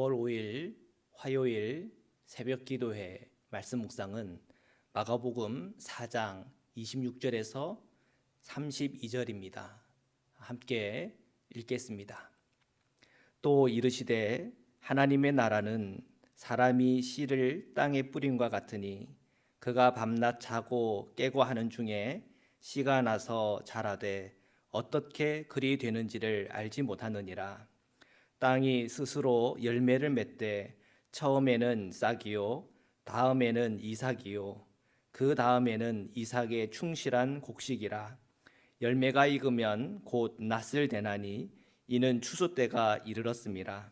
4월 5일 화요일 새벽 기도회 말씀 묵상은 마가복음 4장 26절에서 32절입니다. 함께 읽겠습니다. 또 이르시되 하나님의 나라는 사람이 씨를 땅에 뿌림과 같으니 그가 밤낮 자고 깨고 하는 중에 씨가 나서 자라되 어떻게 그리 되는지를 알지 못하느니라. 땅이 스스로 열매를 맺되 처음에는 싹이요 다음에는 이삭이요 그 다음에는 이삭의 충실한 곡식이라. 열매가 익으면 곧 낫을 대나니 이는 추수 때가 이르렀음이라.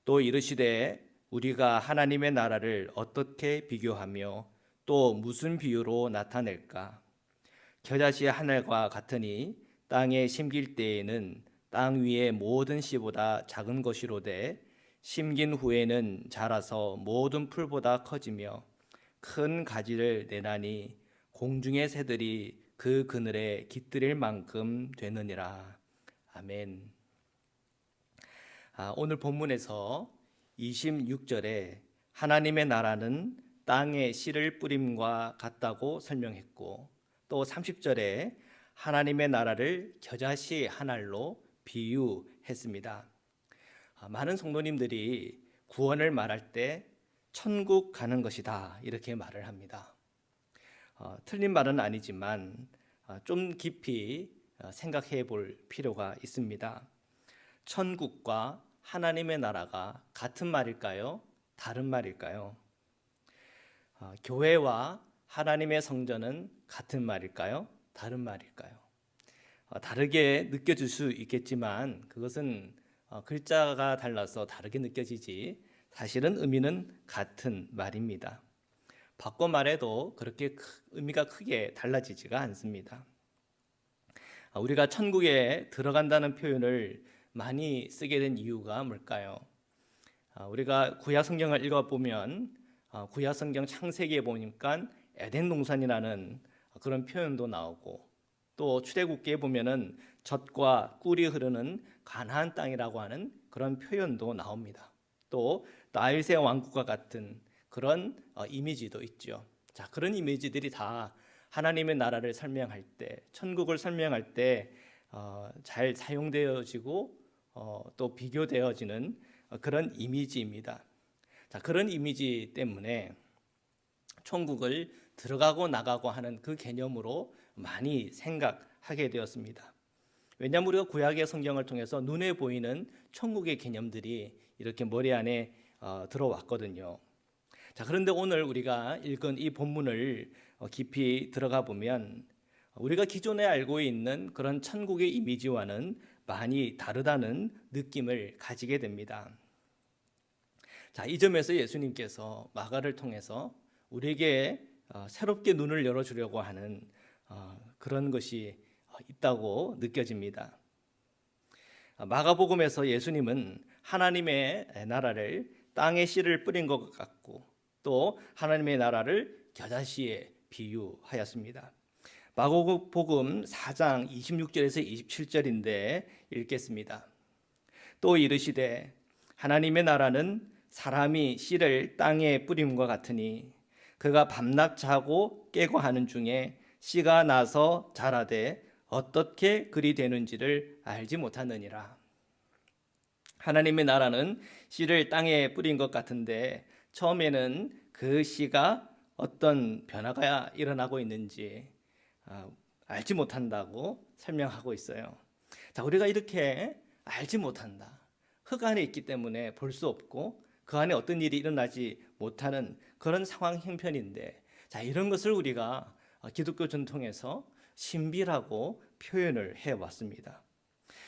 또 이르시되 우리가 하나님의 나라를 어떻게 비교하며 또 무슨 비유로 나타낼까? 겨자씨 하늘과 같으니 땅에 심길 때에는 땅 위의 모든 씨보다 작은 것이로되 심긴 후에는 자라서 모든 풀보다 커지며 큰 가지를 내나니 공중의 새들이 그 그늘에 깃들일 만큼 되느니라. 아멘. 오늘 본문에서 26절에 하나님의 나라는 땅에 씨를 뿌림과 같다고 설명했고, 또 30절에 하나님의 나라를 겨자씨 한 알로 비유했습니다. 많은 성도님들이 구원을 말할 때 천국 가는 것이다 이렇게 말을 합니다. 틀린 말은 아니지만 좀 깊이 생각해 볼 필요가 있습니다. 천국과 하나님의 나라가 같은 말일까요? 다른 말일까요? 교회와 하나님의 성전은 같은 말일까요? 다른 말일까요? 다르게 느껴질 수 있겠지만 그것은 글자가 달라서 다르게 느껴지지 사실은 의미는 같은 말입니다. 바꿔 말해도 그렇게 의미가 크게 달라지지가 않습니다. 우리가 천국에 들어간다는 표현을 많이 쓰게 된 이유가 뭘까요? 우리가 구약 성경을 읽어보면 구약 성경 창세기에 보니까 에덴 동산이라는 그런 표현도 나오고, 또 출애굽기에 보면은 젖과 꿀이 흐르는 가나안 땅이라고 하는 그런 표현도 나옵니다. 또 다윗의 왕국과 같은 그런 이미지도 있죠. 자, 그런 이미지들이 다 하나님의 나라를 설명할 때, 천국을 설명할 때 잘 사용되어지고 또 비교되어지는 그런 이미지입니다. 자, 그런 이미지 때문에 천국을 들어가고 나가고 하는 그 개념으로 많이 생각하게 되었습니다. 왜냐하면 우리가 구약의 성경을 통해서 눈에 보이는 천국의 개념들이 이렇게 머리 안에 들어왔거든요. 자, 그런데 오늘 우리가 읽은 이 본문을 깊이 들어가 보면 우리가 기존에 알고 있는 그런 천국의 이미지와는 많이 다르다는 느낌을 가지게 됩니다. 자, 이 점에서 예수님께서 마가를 통해서 우리에게 새롭게 눈을 열어주려고 하는 그런 것이 있다고 느껴집니다. 마가복음에서 예수님은 하나님의 나라를 땅에 씨를 뿌린 것 같고, 또 하나님의 나라를 겨자씨에 비유하였습니다. 마가복음 4장 26절에서 27절인데 읽겠습니다. 또 이르시되 하나님의 나라는 사람이 씨를 땅에 뿌림과 같으니 그가 밤낮 자고 깨고 하는 중에 씨가 나서 자라되 어떻게 그리 되는지를 알지 못하느니라. 하나님의 나라는 씨를 땅에 뿌린 것 같은데 처음에는 그 씨가 어떤 변화가 일어나고 있는지 알지 못한다고 설명하고 있어요. 자, 우리가 이렇게 알지 못한다, 흙 안에 있기 때문에 볼 수 없고 그 안에 어떤 일이 일어나지 못하는 그런 상황 형편인데, 자, 이런 것을 우리가 기독교 전통에서 신비라고 표현을 해왔습니다.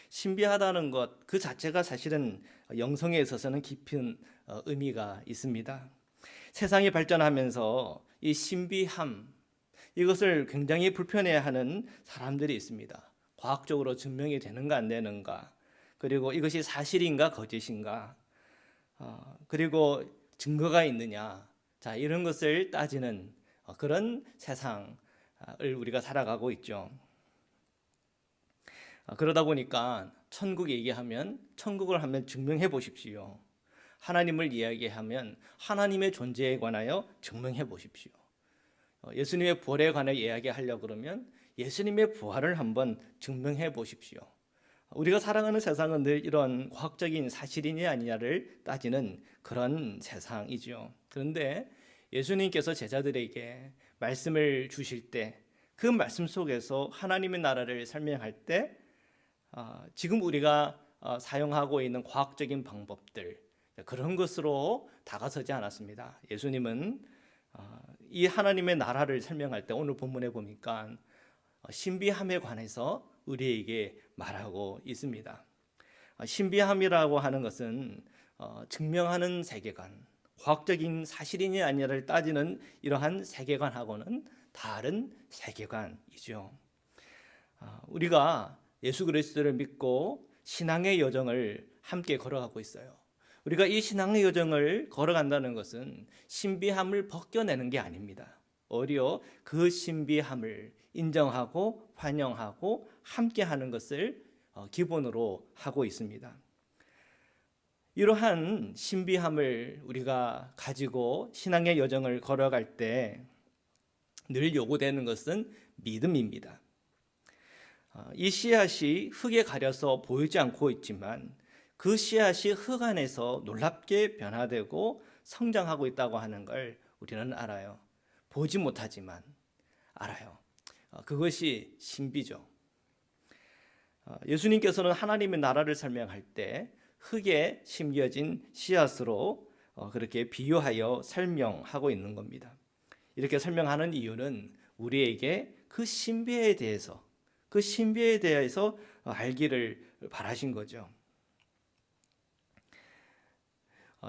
신비하다는 것 그 자체가 사실은 영성에 있어서는 깊은 의미가 있습니다. 세상이 발전하면서 이 신비함, 이것을 굉장히 불편해하는 사람들이 있습니다. 과학적으로 증명이 되는가 안 되는가, 그리고 이것이 사실인가 거짓인가, 그리고 증거가 있느냐, 자, 이런 것을 따지는 그런 세상을 우리가 살아가고 있죠. 그러다 보니까 천국 얘기하면, 천국을 하면 증명해 보십시오, 하나님을 이야기하면 하나님의 존재에 관하여 증명해 보십시오. 예수님의 부활에 관해 이야기하려고 그러면 예수님의 부활을 한번 증명해 보십시오. 우리가 살아가는 세상은 늘 이런 과학적인 사실이냐 아니냐를 따지는 그런 세상이죠. 그런데 예수님께서 제자들에게 말씀을 주실 때 그 말씀 속에서 하나님의 나라를 설명할 때 지금 우리가 사용하고 있는 과학적인 방법들 그런 것으로 다가서지 않았습니다. 예수님은 이 하나님의 나라를 설명할 때 오늘 본문에 보니까 신비함에 관해서 우리에게 말하고 있습니다. 신비함이라고 하는 것은 증명하는 세계관, 과학적인 사실이냐 아니냐를 따지는 이러한 세계관하고는 다른 세계관이죠. 우리가 예수 그리스도를 믿고 신앙의 여정을 함께 걸어가고 있어요. 우리가 이 신앙의 여정을 걸어간다는 것은 신비함을 벗겨내는 게 아닙니다. 오히려 그 신비함을 인정하고 환영하고 함께하는 것을 기본으로 하고 있습니다. 이러한 신비함을 우리가 가지고 신앙의 여정을 걸어갈 때 늘 요구되는 것은 믿음입니다. 이 씨앗이 흙에 가려서 보이지 않고 있지만 그 씨앗이 흙 안에서 놀랍게 변화되고 성장하고 있다고 하는 걸 우리는 알아요. 보지 못하지만 알아요. 그것이 신비죠. 예수님께서는 하나님의 나라를 설명할 때 흙에 심겨진 씨앗으로 그렇게 비유하여 설명하고 있는 겁니다. 이렇게 설명하는 이유는 우리에게 그 신비에 대해서 알기를 바라신 거죠.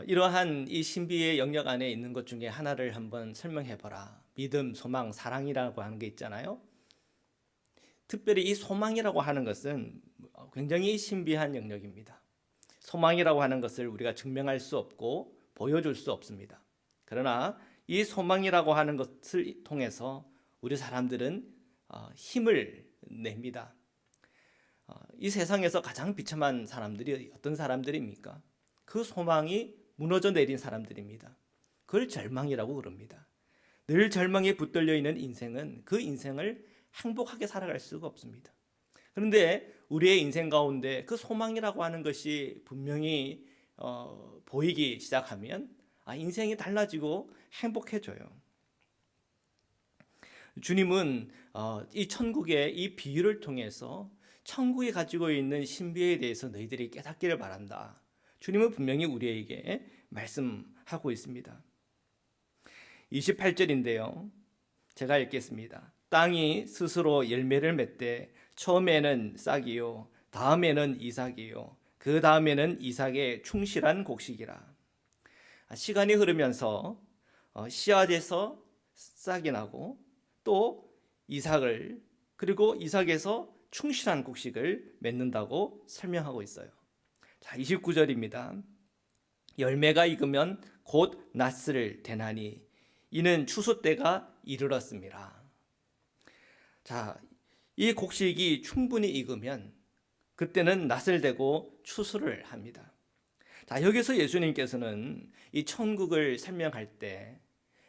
이러한 이 신비의 영역 안에 있는 것 중에 하나를 한번 설명해 보라. 믿음, 소망, 사랑이라고 하는 게 있잖아요. 특별히 이 소망이라고 하는 것은 굉장히 신비한 영역입니다. 소망이라고 하는 것을 우리가 증명할 수 없고 보여줄 수 없습니다. 그러나 이 소망이라고 하는 것을 통해서 우리 사람들은 힘을 냅니다. 이 세상에서 가장 비참한 사람들이 어떤 사람들입니까? 그 소망이 무너져 내린 사람들입니다. 그걸 절망이라고 그럽니다. 늘 절망에 붙들려 있는 인생은 그 인생을 행복하게 살아갈 수가 없습니다. 그런데 우리의 인생 가운데 그 소망이라고 하는 것이 분명히 보이기 시작하면 인생이 달라지고 행복해져요. 주님은 이 천국의 이 비유를 통해서 천국이 가지고 있는 신비에 대해서 너희들이 깨닫기를 바란다. 주님은 분명히 우리에게 말씀하고 있습니다. 28절인데요. 제가 읽겠습니다. 땅이 스스로 열매를 맺되 처음에는 싹이요 다음에는 이삭이요 그 다음에는 이삭의 충실한 곡식이라. 시간이 흐르면서 씨앗에서 싹이 나고 또 이삭을 그리고 이삭에서 충실한 곡식을 맺는다고 설명하고 있어요. 자, 29절입니다. 열매가 익으면 곧 낫을 대나니 이는 추수 때가 이르렀습니다. 자, 이 곡식이 충분히 익으면 그때는 낫을 대고 추수를 합니다. 자, 여기서 예수님께서는 이 천국을 설명할 때,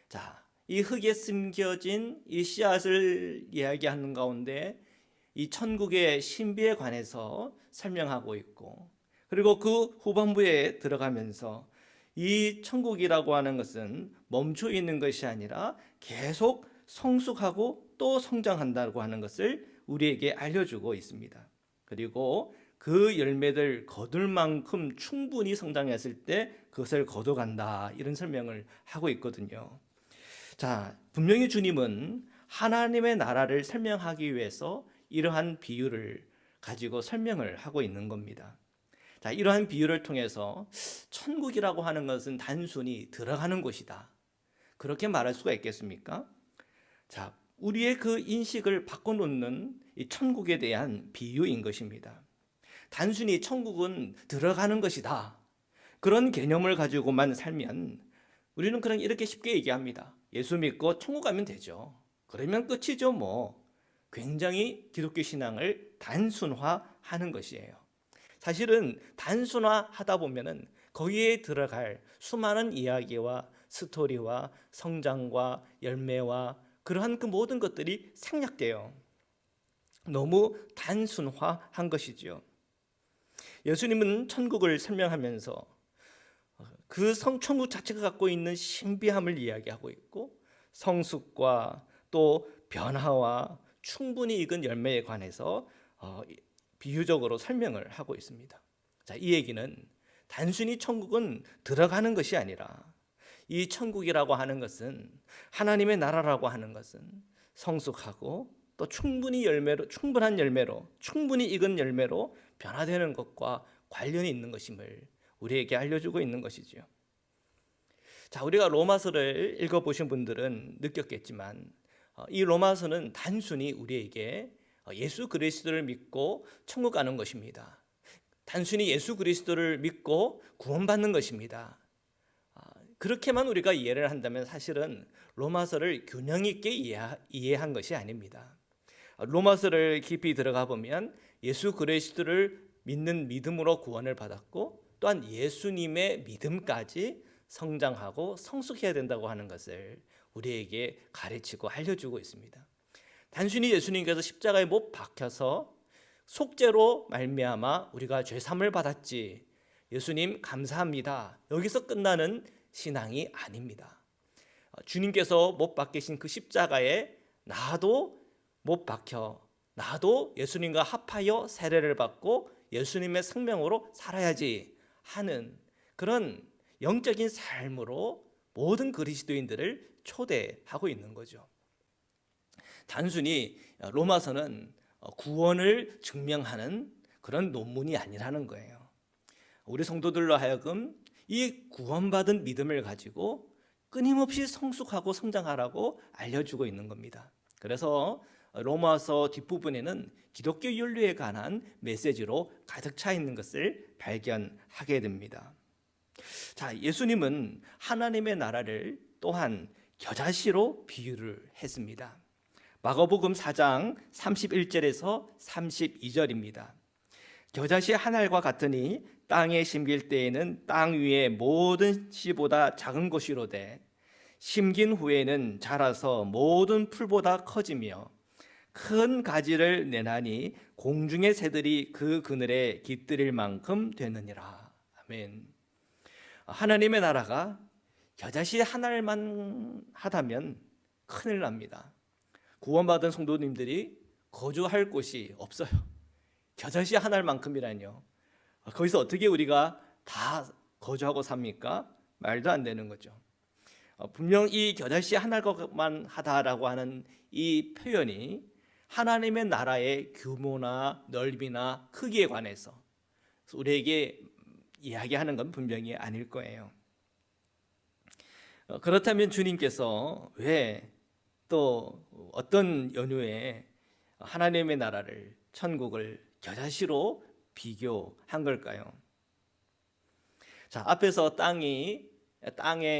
자, 이 흙에 심겨진 이 씨앗을 이야기하는 가운데 이 천국의 신비에 관해서 설명하고 있고, 그리고 그 후반부에 들어가면서 이 천국이라고 하는 것은 멈춰 있는 것이 아니라 계속 성숙하고 또 성장한다고 하는 것을 우리에게 알려주고 있습니다. 그리고 그 열매들 거둘 만큼 충분히 성장했을 때 그것을 거둬간다, 이런 설명을 하고 있거든요. 자, 분명히 주님은 하나님의 나라를 설명하기 위해서 이러한 비유를 가지고 설명을 하고 있는 겁니다. 자, 이러한 비유를 통해서 천국이라고 하는 것은 단순히 들어가는 곳이다, 그렇게 말할 수가 있겠습니까? 자, 우리의 그 인식을 바꿔놓는 이 천국에 대한 비유인 것입니다. 단순히 천국은 들어가는 것이다, 그런 개념을 가지고만 살면 우리는 그냥 이렇게 쉽게 얘기합니다. 예수 믿고 천국 가면 되죠. 그러면 끝이죠 뭐. 굉장히 기독교 신앙을 단순화하는 것이에요. 사실은 단순화하다 보면은 거기에 들어갈 수많은 이야기와 스토리와 성장과 열매와 그러한 그 모든 것들이 생략돼요. 너무 단순화한 것이지요. 예수님은 천국을 설명하면서 그 천국 자체가 갖고 있는 신비함을 이야기하고 있고, 성숙과 또 변화와 충분히 익은 열매에 관해서 비유적으로 설명을 하고 있습니다. 자, 이 얘기는 단순히 천국은 들어가는 것이 아니라, 이 천국이라고 하는 것은, 하나님의 나라라고 하는 것은 성숙하고 또 충분한 열매로, 충분히 익은 열매로 변화되는 것과 관련이 있는 것임을 우리에게 알려주고 있는 것이지요. 자, 우리가 로마서를 읽어보신 분들은 느꼈겠지만, 이 로마서는 단순히 우리에게 예수 그리스도를 믿고 천국 가는 것입니다. 단순히 예수 그리스도를 믿고 구원받는 것입니다. 그렇게만 우리가 이해를 한다면 사실은 로마서를 균형 있게 이해한 것이 아닙니다. 로마서를 깊이 들어가 보면 예수 그리스도를 믿는 믿음으로 구원을 받았고, 또한 예수님의 믿음까지 성장하고 성숙해야 된다고 하는 것을 우리에게 가르치고 알려주고 있습니다. 단순히 예수님께서 십자가에 못 박혀서 속죄로 말미암아 우리가 죄사함을 받았지, 예수님 감사합니다, 여기서 끝나는 신앙이 아닙니다. 주님께서 못 박히신 그 십자가에 나도 못 박혀, 나도 예수님과 합하여 세례를 받고 예수님의 생명으로 살아야지 하는 그런 영적인 삶으로 모든 그리스도인들을 초대하고 있는 거죠. 단순히 로마서는 구원을 증명하는 그런 논문이 아니라는 거예요. 우리 성도들로 하여금 이 구원받은 믿음을 가지고 끊임없이 성숙하고 성장하라고 알려주고 있는 겁니다. 그래서 로마서 뒷부분에는 기독교 윤리에 관한 메시지로 가득 차 있는 것을 발견하게 됩니다. 자, 예수님은 하나님의 나라를 또한 겨자씨로 비유를 했습니다. 마가복음 4장 31절에서 32절입니다. 겨자씨 한 알과 같으니 땅에 심길 때에는 땅 위의 모든 씨보다 작은 것이로되 심긴 후에는 자라서 모든 풀보다 커지며 큰 가지를 내나니 공중의 새들이 그 그늘에 깃들일 만큼 되느니라. 아멘. 하나님의 나라가 겨자씨 한 알만 하다면 큰일 납니다. 구원받은 성도님들이 거주할 곳이 없어요. 겨자씨 한 알만큼이라뇨. 거기서 어떻게 우리가 다 거주하고 삽니까? 말도 안 되는 거죠. 분명 이 겨자씨 한 알만 하다라고 하는 이 표현이 하나님의 나라의 규모나 넓이나 크기에 관해서 우리에게 이야기하는 건 분명히 아닐 거예요. 그렇다면 주님께서 왜 또 어떤 연유에 하나님의 나라를, 천국을 겨자씨로 비교한 걸까요? 자, 앞에서 땅에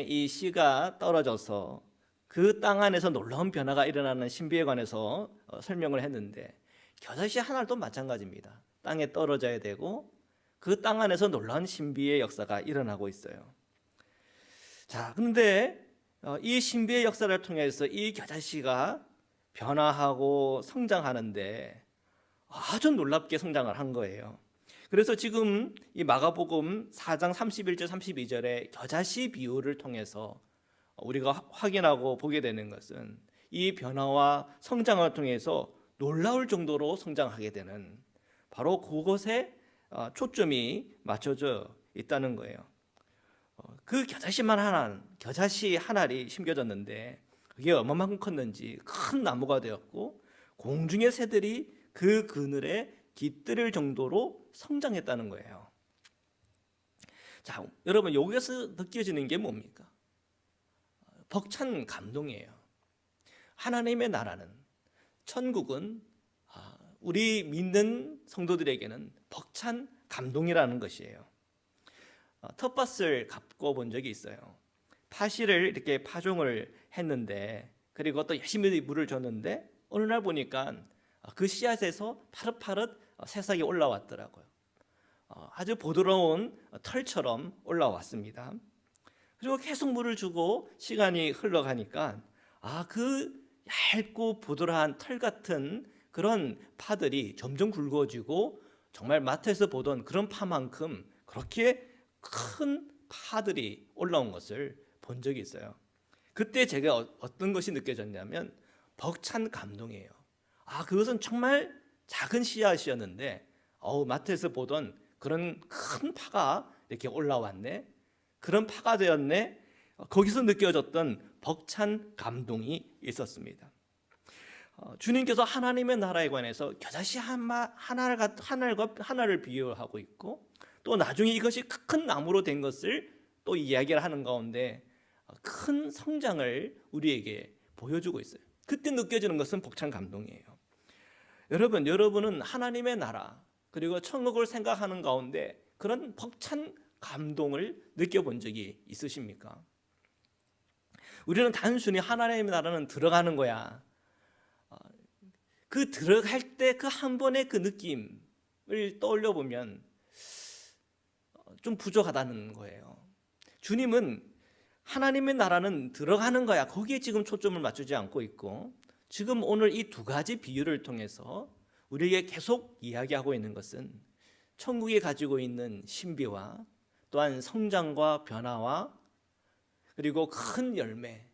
이 씨가 떨어져서 그 땅 안에서 놀라운 변화가 일어나는 신비에 관해서 설명을 했는데, 겨자씨 한 알도 마찬가지입니다. 땅에 떨어져야 되고 그 땅 안에서 놀라운 신비의 역사가 일어나고 있어요. 자, 그런데 이 신비의 역사를 통해서 이 겨자씨가 변화하고 성장하는데 아주 놀랍게 성장을 한 거예요. 그래서 지금 이 마가복음 4장 31절 32절의 겨자씨 비유를 통해서 우리가 확인하고 보게 되는 것은 이 변화와 성장을 통해서 놀라울 정도로 성장하게 되는 바로 그곳에 초점이 맞춰져 있다는 거예요. 그 겨자씨 한 알이 심겨졌는데 그게 얼마만큼 컸는지 큰 나무가 되었고 공중의 새들이 그 그늘에 깃들일 정도로 성장했다는 거예요. 자, 여러분, 여기서 느껴지는 게 뭡니까? 벅찬 감동이에요. 하나님의 나라는, 천국은 우리 믿는 성도들에게는 벅찬 감동이라는 것이에요. 텃밭을 가꿔 본 적이 있어요. 파시를 이렇게 파종을 했는데, 그리고 또 열심히 물을 줬는데 어느 날 보니까 그 씨앗에서 파릇파릇 새싹이 올라왔더라고요. 아주 부드러운 털처럼 올라왔습니다. 그리고 계속 물을 주고 시간이 흘러가니까 그 얇고 부드러운 털 같은 그런 파들이 점점 굵어지고 정말 마트에서 보던 그런 파만큼 그렇게 큰 파들이 올라온 것을 본 적이 있어요. 그때 제가 어떤 것이 느껴졌냐면 벅찬 감동이에요. 그것은 정말 작은 씨앗이었는데 마트에서 보던 그런 큰 파가 이렇게 올라왔네. 그런 파가 되었네. 거기서 느껴졌던 벅찬 감동이 있었습니다. 주님께서 하나님의 나라에 관해서 겨자씨 하나를 비유하고 있고 또 나중에 이것이 큰 나무로 된 것을 또 이야기를 하는 가운데 큰 성장을 우리에게 보여주고 있어요. 그때 느껴지는 것은 벅찬 감동이에요. 여러분은 하나님의 나라 그리고 천국을 생각하는 가운데 그런 벅찬 감동을 느껴본 적이 있으십니까? 우리는 단순히 하나님의 나라는 들어가는 거야. 그 들어갈 때 그 한 번의 그 느낌을 떠올려 보면 좀 부족하다는 거예요. 주님은 하나님의 나라는 들어가는 거야. 거기에 지금 초점을 맞추지 않고 있고 지금 오늘 이 두 가지 비유를 통해서 우리에게 계속 이야기하고 있는 것은 천국이 가지고 있는 신비와 또한 성장과 변화와 그리고 큰 열매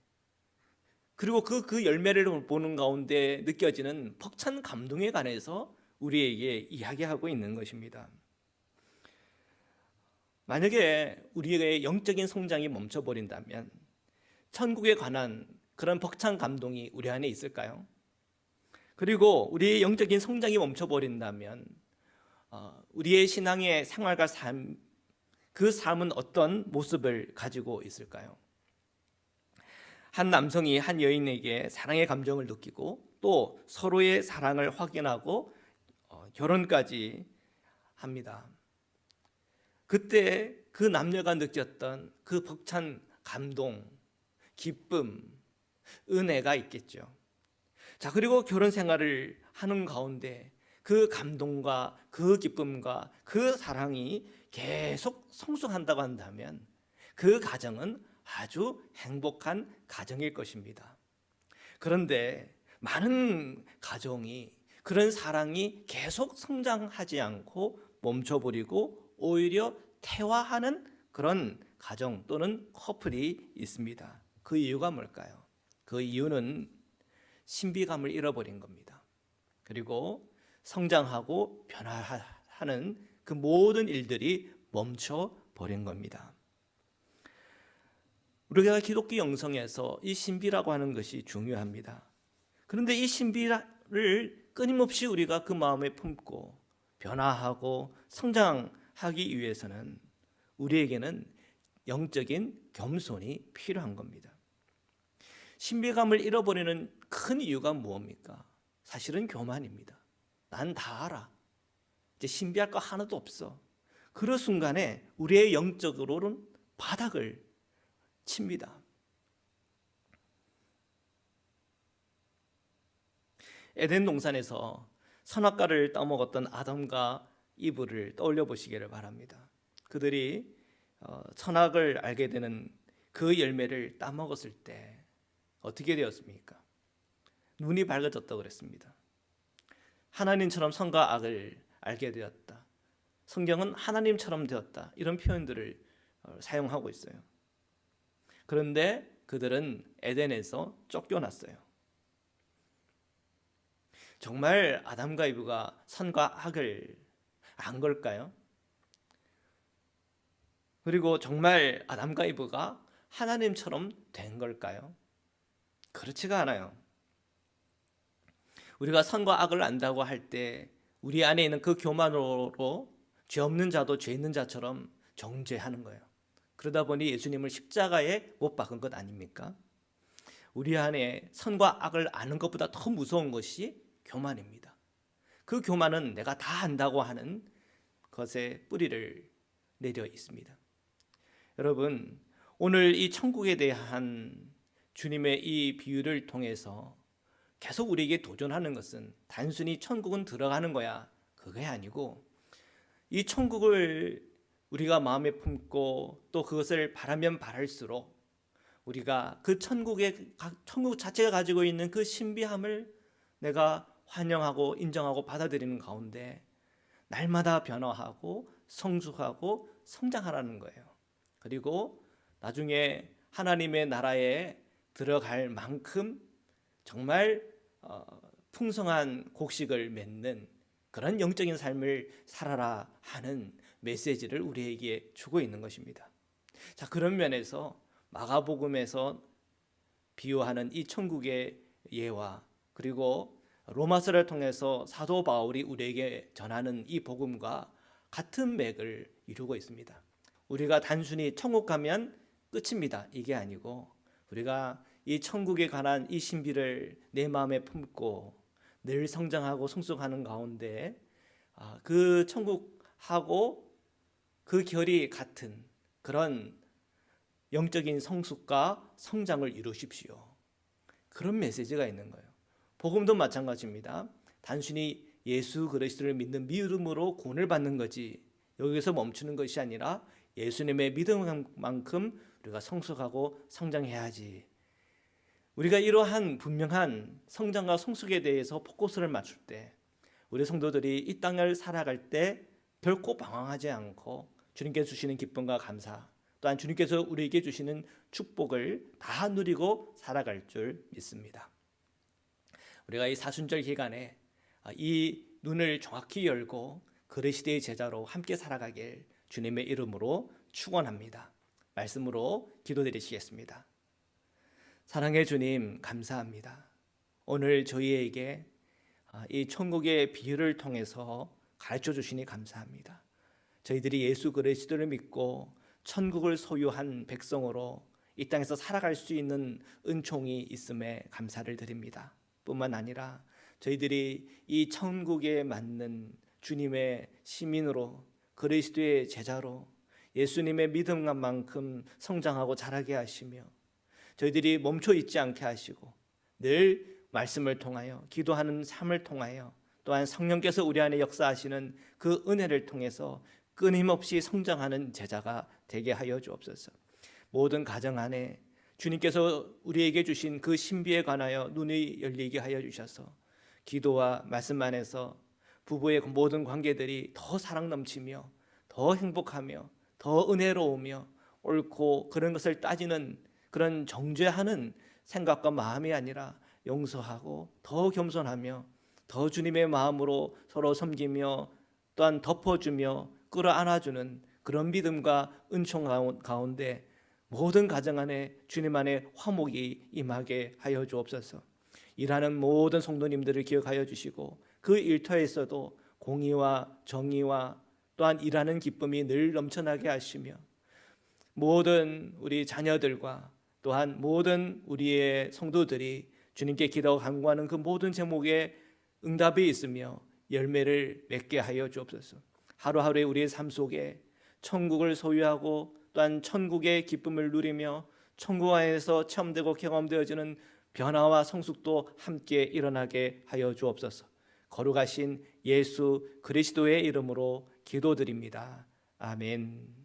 그리고 그 열매를 보는 가운데 느껴지는 벅찬 감동에 관해서 우리에게 이야기하고 있는 것입니다. 만약에 우리의 영적인 성장이 멈춰버린다면 천국에 관한 그런 벅찬 감동이 우리 안에 있을까요? 그리고 우리의 영적인 성장이 멈춰버린다면 우리의 신앙의 생활과 삶, 그 삶은 어떤 모습을 가지고 있을까요? 한 남성이 한 여인에게 사랑의 감정을 느끼고 또 서로의 사랑을 확인하고 결혼까지 합니다. 그때 그 남녀가 느꼈던 그 벅찬 감동, 기쁨, 은혜가 있겠죠. 자, 그리고 결혼 생활을 하는 가운데 그 감동과 그 기쁨과 그 사랑이 계속 성숙한다고 한다면 그 가정은 아주 행복한 가정일 것입니다. 그런데 많은 가정이 그런 사랑이 계속 성장하지 않고 멈춰버리고 오히려 퇴화하는 그런 가정 또는 커플이 있습니다. 그 이유가 뭘까요? 그 이유는 신비감을 잃어버린 겁니다. 그리고 성장하고 변화하는 그 모든 일들이 멈춰버린 겁니다. 우리가 기독교 영성에서 이 신비라고 하는 것이 중요합니다. 그런데 이 신비를 끊임없이 우리가 그 마음에 품고 변화하고 성장하기 위해서는 우리에게는 영적인 겸손이 필요한 겁니다. 신비감을 잃어버리는 큰 이유가 무엇입니까? 사실은 교만입니다. 난 다 알아. 이제 신비할 거 하나도 없어. 그런 순간에 우리의 영적으로는 바닥을 칩니다. 에덴 동산에서 선악과를 따먹었던 아담과 이브를 떠올려 보시기를 바랍니다. 그들이 선악을 알게 되는 그 열매를 따먹었을 때 어떻게 되었습니까? 눈이 밝아졌다고 그랬습니다. 하나님처럼 선과 악을 알게 되었다. 성경은 하나님처럼 되었다. 이런 표현들을 사용하고 있어요. 그런데 그들은 에덴에서 쫓겨났어요. 정말 아담과 이브가 선과 악을 안 걸까요? 그리고 정말 아담과 이브가 하나님처럼 된 걸까요? 그렇지가 않아요. 우리가 선과 악을 안다고 할 때 우리 안에 있는 그 교만으로 죄 없는 자도 죄 있는 자처럼 정죄하는 거예요. 그러다 보니 예수님을 십자가에 못 박은 것 아닙니까? 우리 안에 선과 악을 아는 것보다 더 무서운 것이 교만입니다. 그 교만은 내가 다 안다고 하는 것에 뿌리를 내려 있습니다. 여러분, 오늘 이 천국에 대한 주님의 이 비유를 통해서 계속 우리에게 도전하는 것은 단순히 천국은 들어가는 거야, 그게 아니고 이 천국을 우리가 마음에 품고 또 그것을 바라면 바랄수록 우리가 그 천국 자체가 가지고 있는 그 신비함을 내가 환영하고 인정하고 받아들이는 가운데 날마다 변화하고 성숙하고 성장하라는 거예요. 그리고 나중에 하나님의 나라에 들어갈 만큼 정말 풍성한 곡식을 맺는 그런 영적인 삶을 살아라 하는 메시지를 우리에게 주고 있는 것입니다. 자, 그런 면에서 마가복음에서 비유하는 이 천국의 예와 그리고 로마서를 통해서 사도 바울이 우리에게 전하는 이 복음과 같은 맥을 이루고 있습니다. 우리가 단순히 천국 가면 끝입니다. 이게 아니고 우리가 이 천국에 관한 이 신비를 내 마음에 품고 늘 성장하고 성숙하는 가운데 그 천국하고 그 결이 같은 그런 영적인 성숙과 성장을 이루십시오. 그런 메시지가 있는 거예요. 복음도 마찬가지입니다. 단순히 예수 그리스도를 믿는 믿음으로 구원을 받는 거지 여기서 멈추는 것이 아니라 예수님의 믿음만큼 우리가 성숙하고 성장해야지. 우리가 이러한 분명한 성장과 성숙에 대해서 포커스를 맞출 때 우리 성도들이 이 땅을 살아갈 때 결코 방황하지 않고 주님께서 주시는 기쁨과 감사 또한 주님께서 우리에게 주시는 축복을 다 누리고 살아갈 줄 믿습니다. 우리가 이 사순절 기간에 이 눈을 정확히 열고 그리스도의 제자로 함께 살아가길 주님의 이름으로 축원합니다. 말씀으로 기도드리시겠습니다. 사랑의 주님 감사합니다. 오늘 저희에게 이 천국의 비유를 통해서 가르쳐 주시니 감사합니다. 저희들이 예수 그리스도를 믿고 천국을 소유한 백성으로 이 땅에서 살아갈 수 있는 은총이 있음에 감사를 드립니다. 뿐만 아니라 저희들이 이 천국에 맞는 주님의 시민으로 그리스도의 제자로 예수님의 믿음만큼 성장하고 자라게 하시며 저희들이 멈춰 있지 않게 하시고 늘 말씀을 통하여 기도하는 삶을 통하여 또한 성령께서 우리 안에 역사하시는 그 은혜를 통해서 끊임없이 성장하는 제자가 되게 하여 주옵소서. 모든 가정 안에 주님께서 우리에게 주신 그 신비에 관하여 눈이 열리게 하여 주셔서 기도와 말씀 안에서 부부의 모든 관계들이 더 사랑 넘치며 더 행복하며 더 은혜로우며 옳고 그런 것을 따지는 그런 정죄하는 생각과 마음이 아니라 용서하고 더 겸손하며 더 주님의 마음으로 서로 섬기며 또한 덮어주며 끌어안아주는 그런 믿음과 은총 가운데 모든 가정 안에 주님 안에 화목이 임하게 하여 주옵소서. 일하는 모든 성도님들을 기억하여 주시고 그 일터에서도 공의와 정의와 또한 일하는 기쁨이 늘 넘쳐나게 하시며 모든 우리 자녀들과 또한 모든 우리의 성도들이 주님께 기도하고 간구하는 그 모든 제목에 응답이 있으며 열매를 맺게 하여 주옵소서. 하루하루의 우리의 삶 속에 천국을 소유하고 또한 천국의 기쁨을 누리며 천국 안에서 체험되고 경험되어지는 변화와 성숙도 함께 일어나게 하여 주옵소서. 거룩하신 예수 그리스도의 이름으로 기도드립니다. 아멘.